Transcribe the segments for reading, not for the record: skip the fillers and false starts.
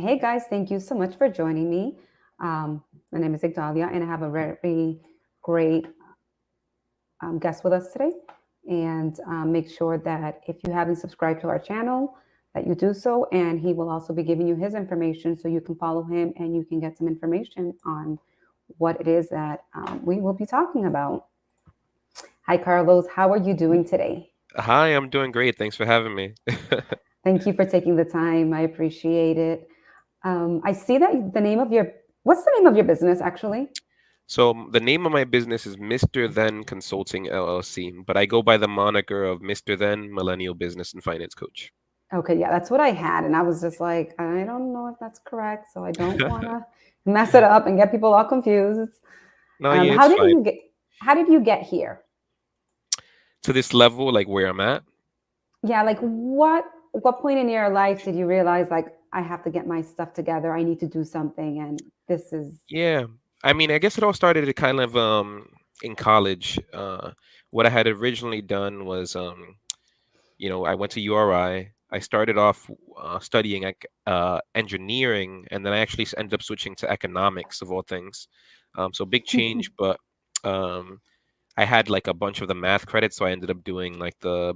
Hey guys, thank you so much for joining me. My name is Igdalia, and I have a very great guest with us today. And make sure that if you haven't subscribed to our channel, that you do so. And he will also be giving you his information so you can follow him and you can get some information on what it is that we will be talking about. Hi, Carlos. How are you doing today? Hi, I'm doing great. Thanks for having me. Thank you for taking the time. I appreciate it. I see that the name of your what's the name of your business actually? The name of my business is Mr. Then Consulting LLC, but I go by the moniker of Mr. Then Millennial Business and Finance Coach. Okay, yeah, that's what I had, and I was just like, I don't know if that's correct, so I don't want to mess it up and get people all confused. No, yeah, How it's did fine. you get? How did you get here? To this level, like where I'm at. Yeah, like what point in your life did you realize like I have to get my stuff together? I need to do something, and this is. Yeah. I mean, I guess it all started at kind of in college. What I had originally done was I went to URI. I started off studying engineering, and then I actually ended up switching to economics of all things. So big change, but um, I had like a bunch of the math credits, so I ended up doing like the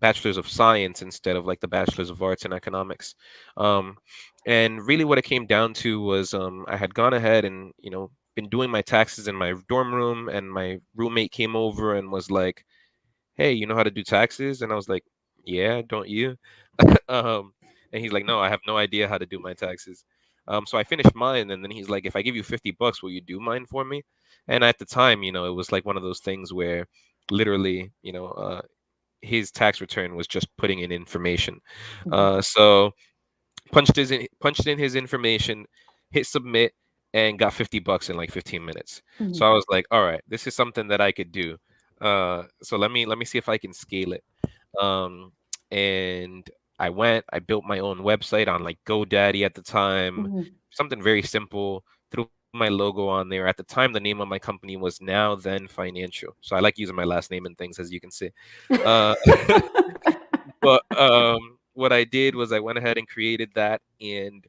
bachelor's of science instead of like the bachelor's of arts in economics. Um, and really, what it came down to was I had gone ahead and been doing my taxes in my dorm room, and my roommate came over and was like, "Hey, you know how to do taxes?" And I was like, "Yeah, don't you?" um, and he's like, "No, I have no idea how to do my taxes." So I finished mine, and then he's like, "If I give you $50, will you do mine for me?" And at the time, it was like one of those things where literally, his tax return was just putting in information. Mhm, So punched in his information, hit submit, and got $50 in like 15 minutes. mhm, So I was like, all right, this is something that I could do. So let me see if I can scale it. Um, and I built my own website on like GoDaddy at the time, mhm. something very simple. Threw my logo on there. At the time, the name of my company was Now Then Financial. So I like using my last name and things, as you can see. Uh, but what I did was I went ahead and created that, and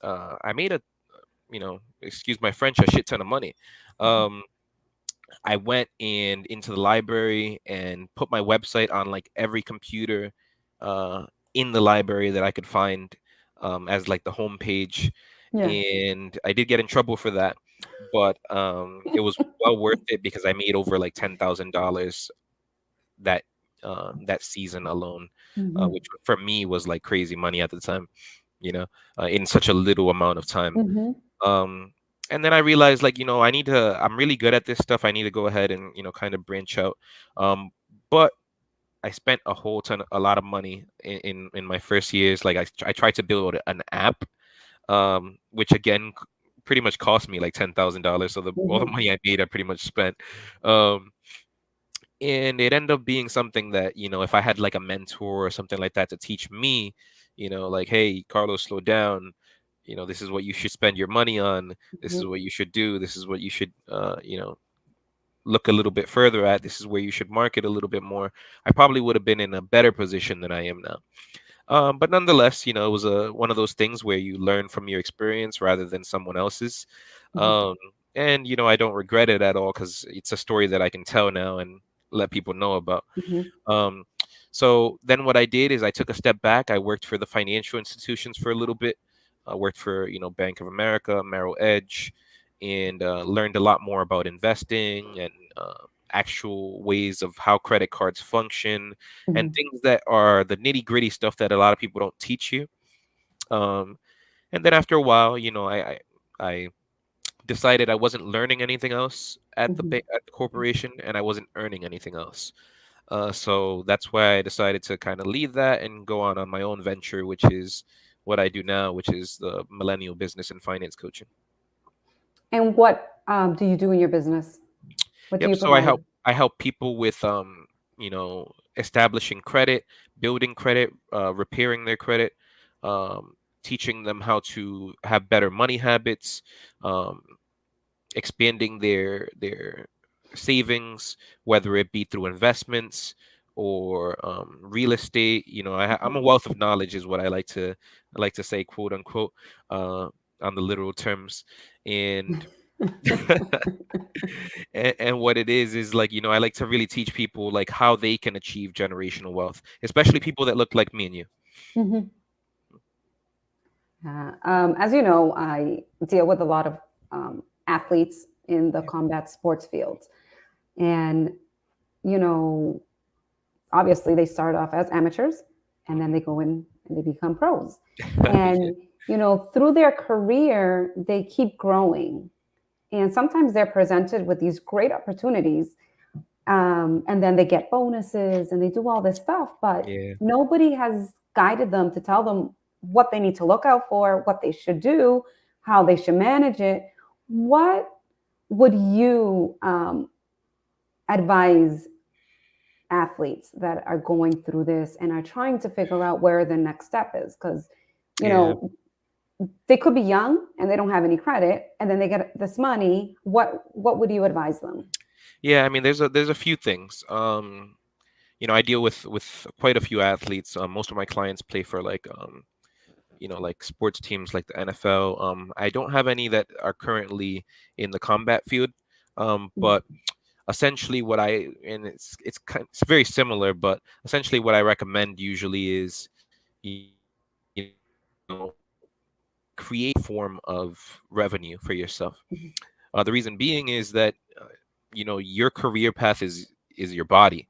I made excuse my French, a shit ton of money. Um, I went and into the library and put my website on like every computer uh, in the library that I could find as like the homepage, Yeah. and I did get in trouble for that, but it was well worth it because I made over like $10,000 that that season alone, Mhm, which for me was like crazy money at the time, in such a little amount of time. mhm, Um, and then I realized, like, I'm really good at this stuff. I need to go ahead and, kind of branch out. Um, but I spent a lot of money in my first years. Like, I tried to build an app, which again, pretty much cost me like $10,000. So all the mhm, money I made, I pretty much spent. Um, and it ended up being something that, if I had like a mentor or something like that to teach me, like, hey, Carlos, slow down. This is what you should spend your money on. This mhm, is what you should do. This is what you should look a little bit further at. This is where you should market a little bit more. I probably would have been in a better position than I am now. But nonetheless, it was one of those things where you learn from your experience rather than someone else's. mhm, Um, and I don't regret it at all because it's a story that I can tell now and let people know about. mhm, Um, so then what I did is I took a step back. I worked for the financial institutions for a little bit. I worked for Bank of America, Merrill Edge, and learned a lot more about investing and actual ways of how credit cards function and mhm, things that are the nitty gritty stuff that a lot of people don't teach you. Um, and then after a while, I decided I wasn't learning anything else at mhm. at the corporation, and I wasn't earning anything else. So that's why I decided to kind of leave that and go on my own venture, which is what I do now, which is the millennial business and finance coaching. And what do you do in your business? What do Yep. you So I provide? help people with establishing credit, building credit, repairing their credit, um, teaching them how to have better money habits, um, expanding their savings, whether it be through investments or real estate. I'm a wealth of knowledge, is what I like to say, quote unquote, uh, on the literal terms. And and what it is like, I like to really teach people like how they can achieve generational wealth, especially people that look like me and you. Mhm. As you know, I deal with a lot of athletes in the Yeah. combat sports field. And, you know, obviously they start off as amateurs and then Mhm. they go in and they become pros. And, through their career, they keep growing. And sometimes they're presented with these great opportunities, and then they get bonuses and they do all this stuff, but Yeah. nobody has guided them to tell them what they need to look out for, what they should do, how they should manage it. What would you advise athletes that are going through this and are trying to figure out where the next step is? Because, you Yeah. know, they could be young and they don't have any credit, and then they get this money. What would you advise them? Yeah, I mean, there's a few things. I deal with quite a few athletes. Most of my clients play for like like sports teams like the NFL. I don't have any that are currently in the combat field. But essentially what I and it's very similar, but essentially what I recommend usually is, create form of revenue for yourself. Mhm, The reason being is that your career path is your body.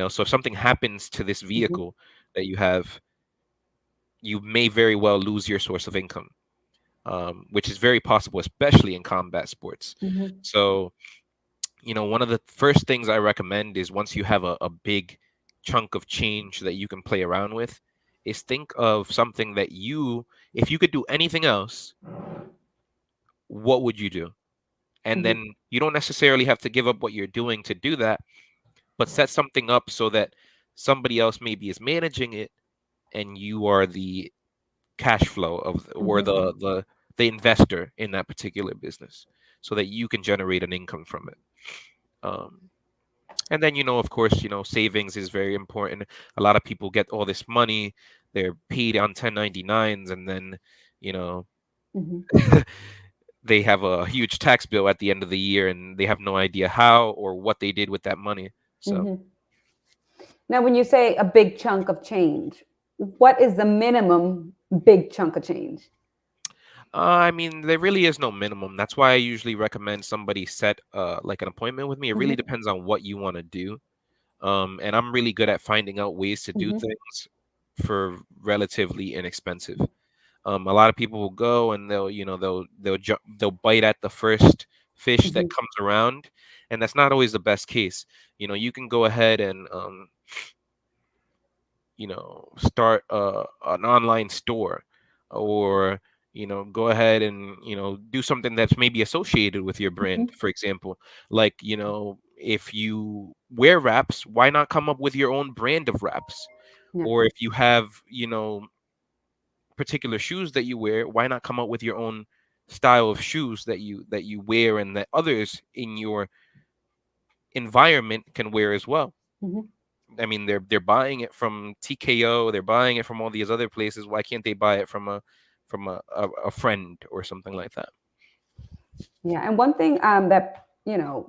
So if something happens to this mhm, vehicle that you have, you may very well lose your source of income, which is very possible, especially in combat sports. mhm, So, one of the first things I recommend is, once you have a big chunk of change that you can play around with, is think of something that if you could do anything else, what would you do? And mhm, then you don't necessarily have to give up what you're doing to do that, but set something up so that somebody else maybe is managing it, and you are the cash flow or mhm, the investor in that particular business, so that you can generate an income from it. Um, and then, of course, savings is very important. A lot of people get all this money, they're paid on 1099s, and then, you know, mhm, they have a huge tax bill at the end of the year, and they have no idea how or what they did with that money. So, mhm. Now, when you say a big chunk of change, what is the minimum big chunk of change? I mean, there really is no minimum. That's why I usually recommend somebody set like an appointment with me. It really Mhm, depends on what you want to do. And I'm really good at finding out ways to do mhm, things for relatively inexpensive. A lot of people will go and they'll bite at the first fish that mhm, comes around, and that's not always the best case. You can go ahead and start an online store, or go ahead and do something that's maybe associated with your mhm. brand. For example, like, if you wear wraps, why not come up with your own brand of wraps? Yeah. Or if you have particular shoes that you wear, why not come up with your own style of shoes that you wear, and that others in your environment can wear as well? Mhm. I mean, they're buying it from TKO, they're buying it from all these other places. Why can't they buy it from a friend or something like that? Yeah. And one thing that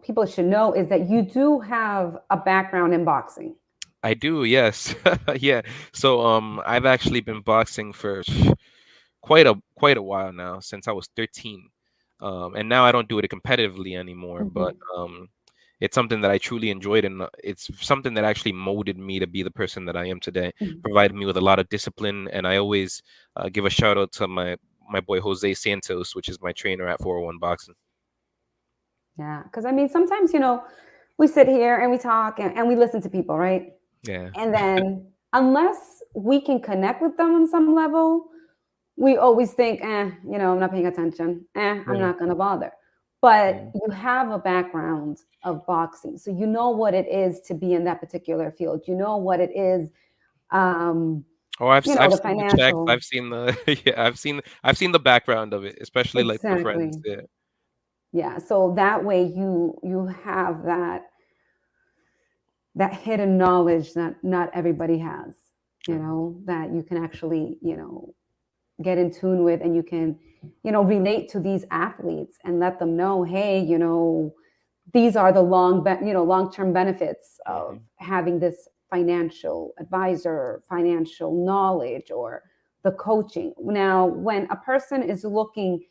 people should know is that you do have a background in boxing. I do, yes. Yeah. So I've actually been boxing for quite a while now, since I was 13. And now I don't do it competitively anymore, but Mhm, it's something that I truly enjoyed, and it's something that actually molded me to be the person that I am today, mhm. provided me with a lot of discipline. And I always give a shout out to my boy Jose Santos, which is my trainer at 401 Boxing. Yeah. Because I mean, sometimes, we sit here and we talk and we listen to people, right? Yeah. And then unless we can connect with them on some level, we always think, I'm not paying attention. I'm Yeah. not going to bother. But Yeah. you have a background of boxing. So you know what it is to be in that particular field. You know what it is, um, Oh, I've the seen the checks. financial. I've seen the yeah. I've seen the background of it, especially like the friends. Exactly. Yeah. Yeah. So that way you have that that hidden knowledge that not everybody has, Sure. that you can actually, get in tune with, and you can, relate to these athletes and let them know, hey, these are the long-term benefits of Hmm. having this financial advisor, financial knowledge, or the coaching. Now, when a person is looking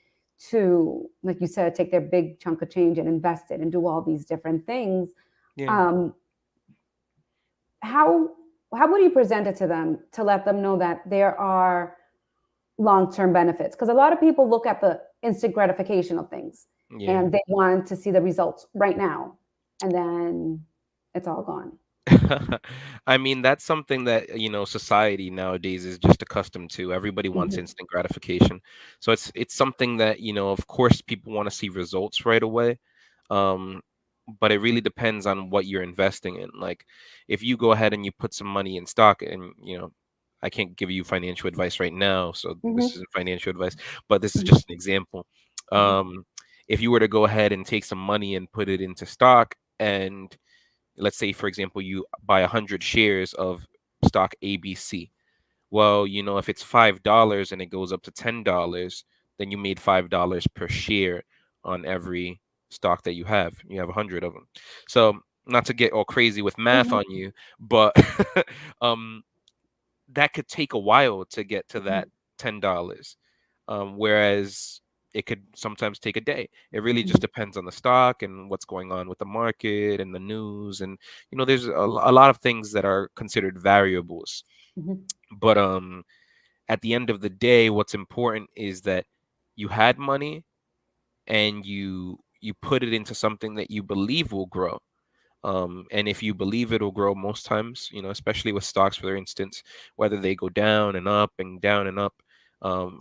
to, like you said, take their big chunk of change and invest it and do all these different things, Yeah. um, how how would you present it to them to let them know that there are long-term benefits? Because a lot of people look at the instant gratification of things, Yeah. and they want to see the results right now, and then it's all gone. I mean, that's something that, society nowadays is just accustomed to. Everybody wants Mhm, instant gratification. So it's something that, of course people want to see results right away. Um, but it really depends on what you're investing in. Like if you go ahead and you put some money in stock and, I can't give you financial advice right now, so this mhm, isn't financial advice, but this is mhm, just an example. mhm, Um, if you were to go ahead and take some money and put it into stock, and let's say for example you buy 100 shares of stock ABC. Well, if it's $5 and it goes up to $10, then you made $5 per share on every stock that you have 100 of them. So not to get all crazy with math mhm, on you, but um that could take a while to get to that $10. Whereas it could sometimes take a day. It really just mhm, depends on the stock and what's going on with the market and the news. And, there's a lot of things that are considered variables. mhm, But at the end of the day, what's important is that you had money and you put it into something that you believe will grow. And if you believe it'll grow most times, especially with stocks, for instance, whether they go down and up and down and up,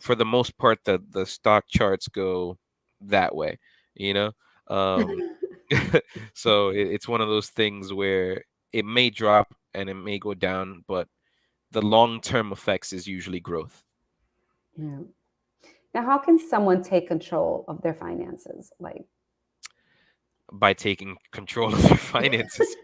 for the most part, the stock charts go that way, you know. Um, so it's one of those things where it may drop and it may go down, but the long term effects is usually growth. yeah. Now, how can someone take control of their finances? Like, By taking control of your finances.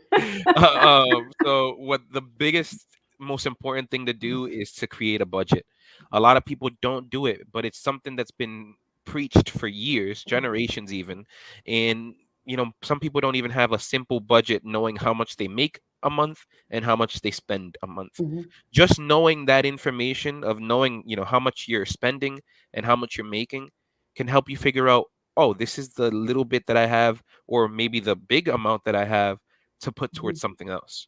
So what the biggest, most important thing to do is to create a budget. A lot of people don't do it, but it's something that's been preached for years, generations even. And some people don't even have a simple budget, knowing how much they make a month and how much they spend a month. mhm, Just knowing that information of knowing, how much you're spending and how much you're making can help you figure out, oh, this is the little bit that I have, or maybe the big amount that I have to put mhm, towards something else.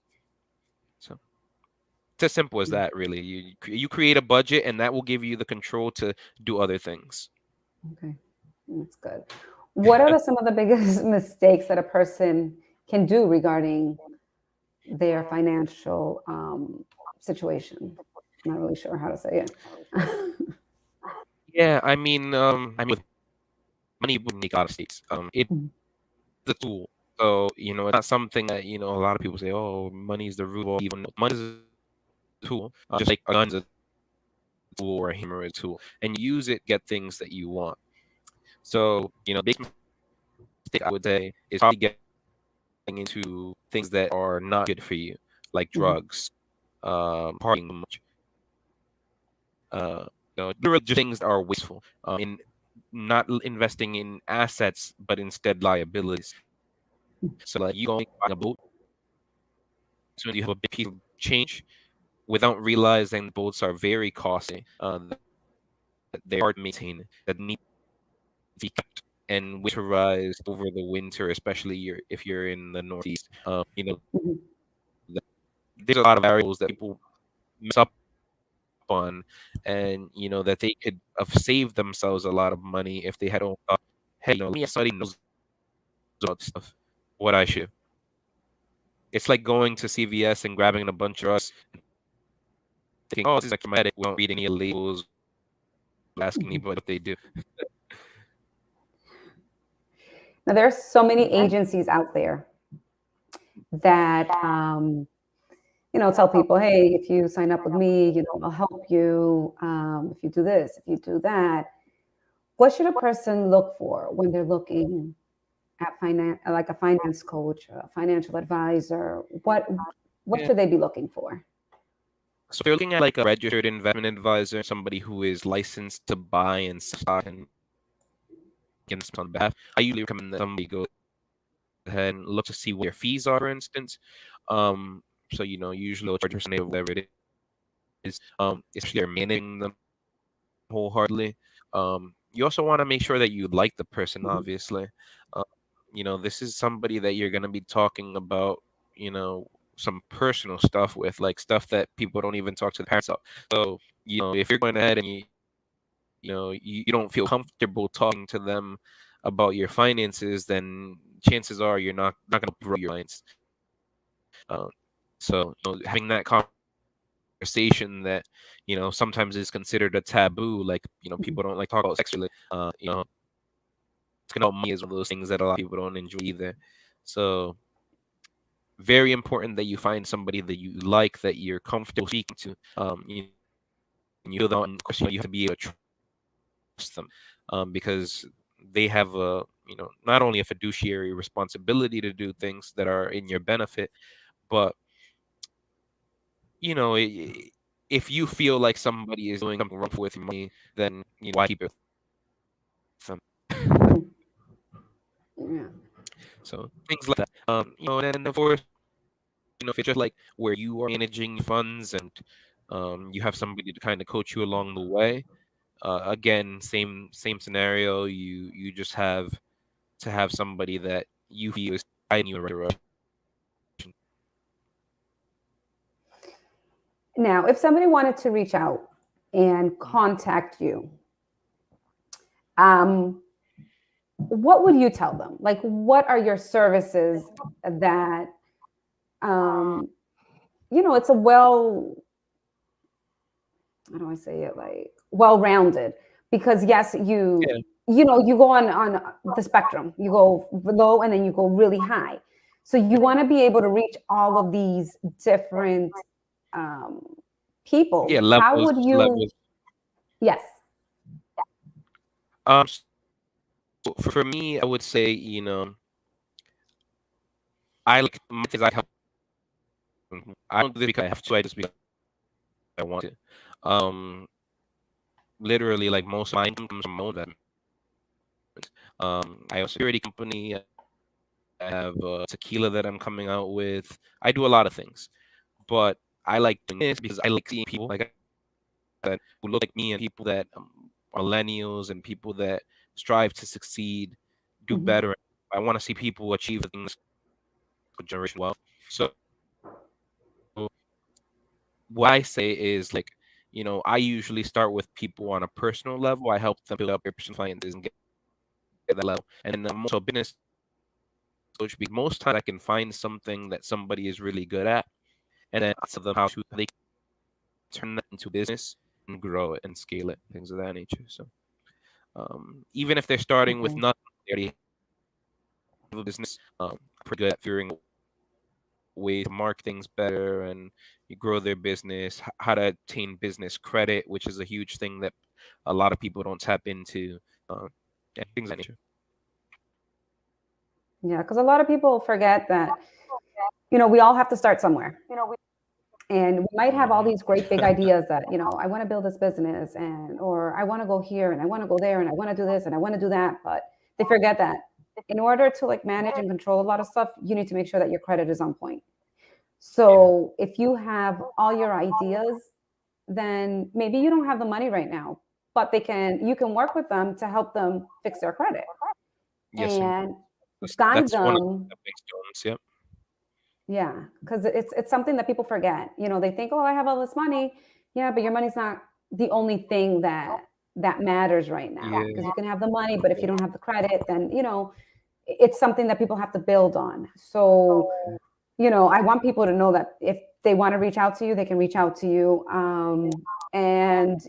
So it's as simple as mhm. that, really. You create a budget, and that will give you the control to do other things. Okay, that's good. What are some of the biggest mistakes that a person can do regarding their financial situation? I'm not really sure how to say it. Yeah, with money, people make a lot of mistakes. It's Mhm, a tool, so it's not something that a lot of people say. Oh, money is the root of all evil. No, money is a tool, just like a gun is a tool or a hammer is a tool, and you use it, get things that you want. So big mistake I would say is probably getting into things that are not good for you, like mhm, drugs, partying too much, literally just things that are wasteful. In not investing in assets, but instead liabilities. So like you going buying a boat, as soon as you have a big piece of change, without realizing the boats are very costly, that they're hard to maintain, that need to be kept and winterize over the winter, especially if you're in the Northeast. mhm, Th- there's a lot of variables that people mess up on, and that they could have saved themselves a lot of money if they had only thought, hey, let me ask somebody who knows about stuff what I should. It's like going to CVS and grabbing a bunch of drugs, thinking, oh, this is electromagnetic, without reading any labels, asking mhm. anybody what they do. Now, there are so many agencies out there that, tell people, hey, if you sign up with me, I'll help you. If you do this, if you do that. What should a person look for when they're looking at like a finance coach, a financial advisor? What Yeah. should they be looking for? So if you're looking at like a registered investment advisor, somebody who is licensed to buy and sell stock and against on behalf, I usually recommend that somebody go ahead and look to see what your fees are, for instance. So usually they'll charge a whatever it is. Especially if they're managing them wholeheartedly. You also want to make sure that you like the person, Mhm. obviously. Um, this is somebody that you're going to be talking about, you know, some personal stuff with, like stuff that people don't even talk to the parents about. So, if you're going ahead and you don't feel comfortable talking to them about your finances, then chances are you're not going to grow your clients. So, having that conversation that sometimes is considered a taboo, like Mhm. people don't like talk about sex really. Talking about money is one of those things that a lot of people don't enjoy either. So very important that you find somebody that you like, that you're comfortable speaking to. And you feel that, and of course, you have to be able to trust them, because they have a not only a fiduciary responsibility to do things that are in your benefit, but you know i- if you feel like somebody is doing something wrong with your money, then why keep it with them? Mhm. Yeah. So things like that. And then of course, if it's just like where you are managing funds and you have somebody to kind of coach you along the way. Again, same scenario. You just have to have somebody that you feel is guiding you in the right direction. Now, if somebody wanted to reach out and Mhm. contact you, um, what would you tell them? Like, what are your services that, um, it's a how do I say it? Like, well-rounded. Because yes, Yeah, you go on the spectrum. You go low and then you go really high. So you want to be able to reach all of these different um, yeah, people. How levels, would you? levels. Yes. So for me, I would say, I like my things. I help. I don't do this because I have to. I just because I want to. Literally, like most of my income comes from my own investment. I have a security company. I have tequila that I'm coming out with. I do a lot of things, but I like doing this because I like seeing people like I said who look like me and people that are millennials and people that strive to succeed, do Mhm. better. I want to see people achieve the things for generation wealth. So what I say is like, I usually start with people on a personal level. I help them build up their personal finances and get that level. And then I'm also a business coach because most times I can find something that somebody is really good at, and then I tell them how to they turn that into business and grow it and scale it, things of that nature. So even if they're starting with Okay. nothing, they already have a business. Pretty good at figuring ways to mark things better and you grow their business, how to obtain business credit, which is a huge thing that a lot of people don't tap into, uh, and things of that nature. Yeah, because a lot of people forget that, we all have to start somewhere. And we might have all Hmm. these great big ideas that, I want to build this business or I want to go here and I want to go there and I want to do this and I want to do that. But they forget that in order to like manage and control a lot of stuff, you need to make sure that your credit is on point. Yeah. So if you have all your ideas, then maybe you don't have the money right now, but you can work with them to help them fix their credit Yes, and and guide that's one of the them. stepping stones. Yep. Yeah, because it's something that people forget. They think, oh, I have all this money. Yeah, but your money's not the only thing that matters right now. Yeah. Because you can have the money, but if you don't have the credit, then it's something that people have to build on. So I want people to know that if they want to reach out to you, they can reach out to you. And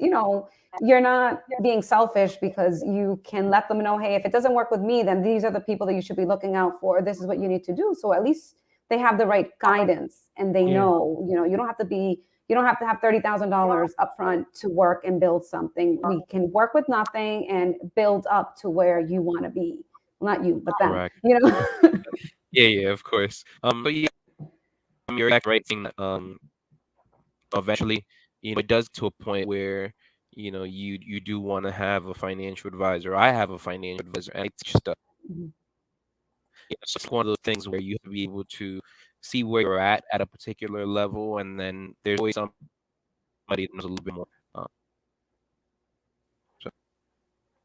you're not being selfish because you can let them know, hey, if it doesn't work with me, then these are the people that you should be looking out for. This is what you need to do. So at least they have the right guidance and they Yeah. know, you don't have to have $30,000 upfront to work and build something. We can work with nothing and build up to where you want to be Well, not you, but them. Correct. You know. Yeah, yeah, of course. So yeah, you're exactly right saying that eventually, it does to a point where, you do want to have a financial advisor. I have a financial advisor, and it's just Mhm. so it's one of those things where you have to be able to see where you're at a particular level, and then there's always somebody that knows a little bit more. So,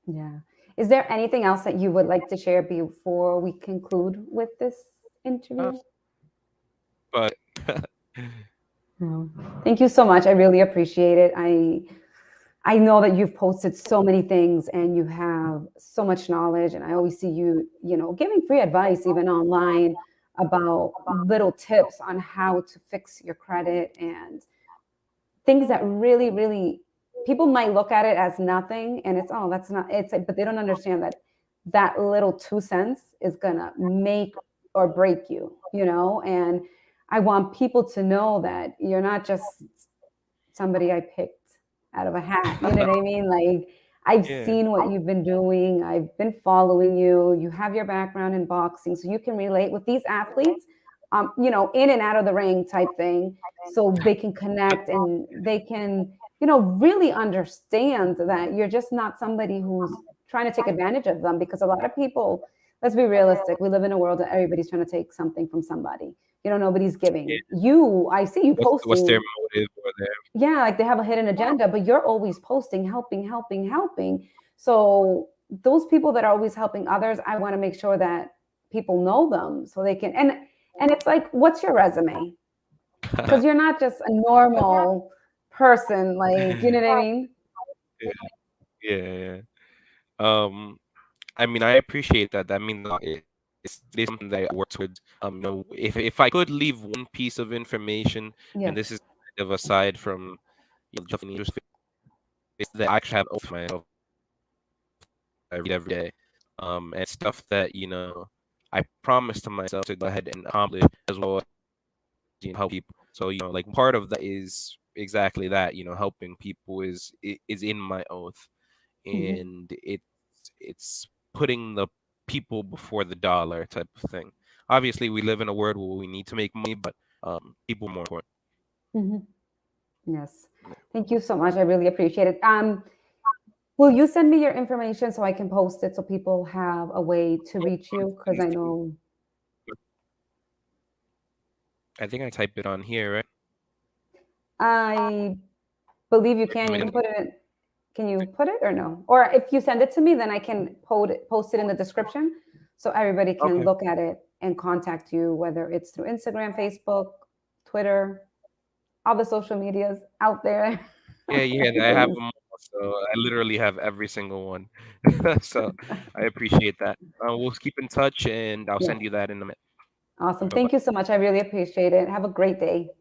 Yeah. Is there anything else that you would like to share before we conclude with this uh, interview? but No. Thank you so much. I really appreciate it. I know that you've posted so many things and you have so much knowledge, and I always see you, giving free advice even online about little tips on how to fix your credit and things that really, really people might look at it as nothing and it's, oh, that's not it's, but they don't understand that that little 2 cents is gonna make or break you, and I want people to know that you're not just somebody I picked out of a hat. You know what I mean? Like, I've yeah, seen what you've been doing. I've been following you. You have your background in boxing, so you can relate with these athletes, in and out of the ring type thing, so they can connect and they can, really understand that you're just not somebody who's trying to take advantage of them. Because a lot of people, let's be realistic, we live in a world that everybody's trying to take something from somebody. Nobody's yeah. giving. I see you What's their posting. motive or their Yeah, like they have a hidden agenda, but you're always posting, helping, helping, helping. So those people that are always helping others, I want to make sure that people know them so they can, and it's like, what's your resume? Because you're not just a normal person, like, you know what I mean? yeah, yeah, yeah. I mean, I appreciate that. That means a lot. It is something that I work towards. If I could leave one piece of information, and this Yes. is kind of aside from the financial space, is that I actually have oath myself that I read every day, and it's stuff that I promise to myself to go ahead and accomplish, as well as help people. So like part of that is exactly that. Helping people is in my oath, Mhm. and it's putting the people before the dollar type of thing. Obviously, we live in a world where we need to make money, but people are more important. Mhm. Yes. Thank you so much. I really appreciate it. Will you send me your information so I can post it so people have a way to reach you? Because Please I do. know I think I typed it on here, right? I believe you Or you can. You might can have to- put it in. Can you put it or no? Or if you send it to me, then I can post it in the description so everybody can Okay. look at it and contact you, whether it's through Instagram, Facebook, Twitter, all the social medias out there. Yeah, yeah, I have Everybody's them all, so I literally have every single one. So I appreciate that. We'll keep in touch, and I'll yes. send you that in a minute. Awesome. Bye bye. Thank you so much. I really appreciate it. Have a great day.